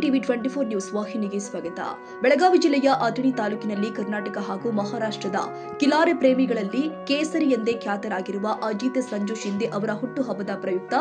TV 24 news ವಾಹಿನಿಗೆ ಸ್ವಾಗತ. ಬೆಳಗಾವಿ ಜಿಲ್ಲೆಯ ಅಥಣಿ ತಾಲೂಕಿನಲ್ಲಿ ಕರ್ನಾಟಕ ಹಾಗೂ ಮಹಾರಾಷ್ಟ್ರದ ಕಿಲಾರೆ ಪ್ರೇಮಿಗಳಲ್ಲಿ ಕೇಸರಿ ಎಂದೇ ಖ್ಯಾತರಾಗಿರುವ ಅಜಿತ್ ಸಂಜು ಶಿಂದೆ ಅವರ ಹುಟ್ಟುಹಬ್ಬದ ಪ್ರಯುಕ್ತ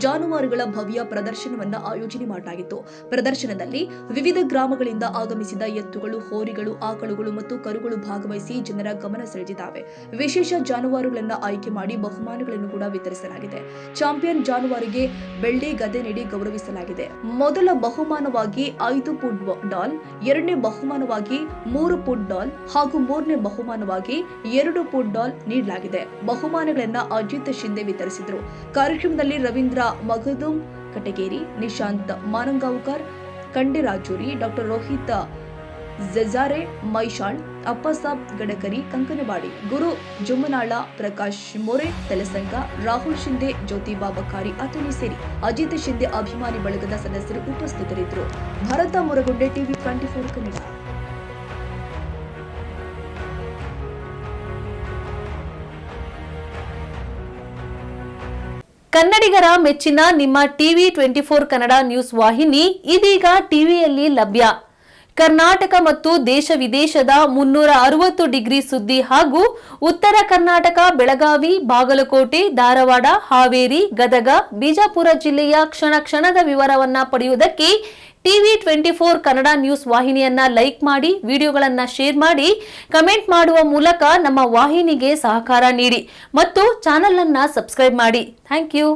ಜಾನುವಾರುಗಳ ಭವ್ಯ ಪ್ರದರ್ಶನವನ್ನು ಆಯೋಜನೆ ಮಾಡಲಾಗಿತ್ತು. ಪ್ರದರ್ಶನದಲ್ಲಿ ವಿವಿಧ ಗ್ರಾಮಗಳಿಂದ ಆಗಮಿಸಿದ ಎತ್ತುಗಳು, ಹೋರಿಗಳು, ಆಕಳುಗಳು ಮತ್ತು ಕರುಗಳು ಭಾಗವಹಿಸಿ ಜನರ ಗಮನ ಸೆಳೆದಿದ್ದಾವೆ. ವಿಶೇಷ ಜಾನುವಾರುಗಳನ್ನು ಆಯ್ಕೆ ಮಾಡಿ ಬಹುಮಾನಗಳನ್ನು ಕೂಡ ವಿತರಿಸಲಾಗಿದೆ. ಚಾಂಪಿಯನ್ ಜಾನುವಾರಿಗೆ ಬೆಳ್ಳಿ ಗದೆ ನೀಡಿ ಗೌರವಿಸಲಾಗಿದೆ. ಮೊದಲ ಬಹುಮಾನವಾಗಿ 5 ಪುಟ್ ಡಾಲ್, ಎರಡನೇ ಬಹುಮಾನವಾಗಿ 3 ಪುಟ್ ಡಾಲ್ ಹಾಗೂ ಮೂರನೇ ಬಹುಮಾನವಾಗಿ 2 ಪುಟ್ ಡಾಲ್ ನೀಡಲಾಗಿದೆ. ಬಹುಮಾನಗಳನ್ನು ಅಜಿತ್ ಶಿಂದೆ ವಿತರಿಸಿದರು. ಕಾರ್ಯಕ್ರಮದಲ್ಲಿ ರವೀಂದ್ರ ಮಗದುಂ ಕಟಗೇರಿ, ನಿಶಾಂತ್ ಮಾನಂಗಾಂವ್ಕರ್ ಕಂಡೆರಾಜೂರಿ, ಡಾಕ್ಟರ್ ರೋಹಿತ್ ಜಜಾರೆ ಮೈಶಾಳ್, ಅಪ್ಪಸಾಬ್ ಗಡಕರಿ ಕಂಕನವಾಡಿ, ಗುರು ಜುಮ್ಮನಾಳ, ಪ್ರಕಾಶ್ ಮೊರೆ ತೆಲಸಂಗ, ರಾಹುಲ್ ಶಿಂದೆ, ಜ್ಯೋತಿಬಾ ಬಕಾರಿ ಅಥಣಿ ಸೇರಿ ಅಜಿತ್ ಶಿಂದೆ ಅಭಿಮಾನಿ ಬಳಗದ ಸದಸ್ಯರು ಉಪಸ್ಥಿತರಿದ್ದರು. ಭರತ ಮುರಗುಂಡೆ, ಟಿವಿ 24 ಕನ್ನಡ. ಕನ್ನಡಿಗರ ಮೆಚ್ಚಿನ ನಿಮ್ಮ ಟಿವಿ 24 ಕನ್ನಡ ನ್ಯೂಸ್ ವಾಹಿನಿ ಇದೀಗ ಟಿವಿಯಲ್ಲಿ ಲಭ್ಯ. ಕರ್ನಾಟಕ ಮತ್ತು ದೇಶ ವಿದೇಶದ 360 ಡಿಗ್ರಿ ಸುದ್ದಿ ಹಾಗೂ ಉತ್ತರ ಕರ್ನಾಟಕ, ಬೆಳಗಾವಿ, ಬಾಗಲಕೋಟೆ, ಧಾರವಾಡ, ಹಾವೇರಿ, ಗದಗ, ಬಿಜಾಪುರ ಜಿಲ್ಲೆಯ ಕ್ಷಣ ಕ್ಷಣದ ವಿವರವನ್ನ ಪಡೆಯುವುದಕ್ಕೆ ಟಿವಿ 24 ಕನ್ನಡ ನ್ಯೂಸ್ ವಾಹಿನಿಯನ್ನ ಲೈಕ್ ಮಾಡಿ, ವಿಡಿಯೋಗಳನ್ನ ಶೇರ್ ಮಾಡಿ, ಕಮೆಂಟ್ ಮಾಡುವ ಮೂಲಕ ನಮ್ಮ ವಾಹಿನಿಗೆ ಸಹಕಾರ ನೀಡಿ ಮತ್ತು ಚಾನೆಲ್ ಅನ್ನ ಸಬ್ಸ್ಕ್ರೈಬ್ ಮಾಡಿ. Thank you.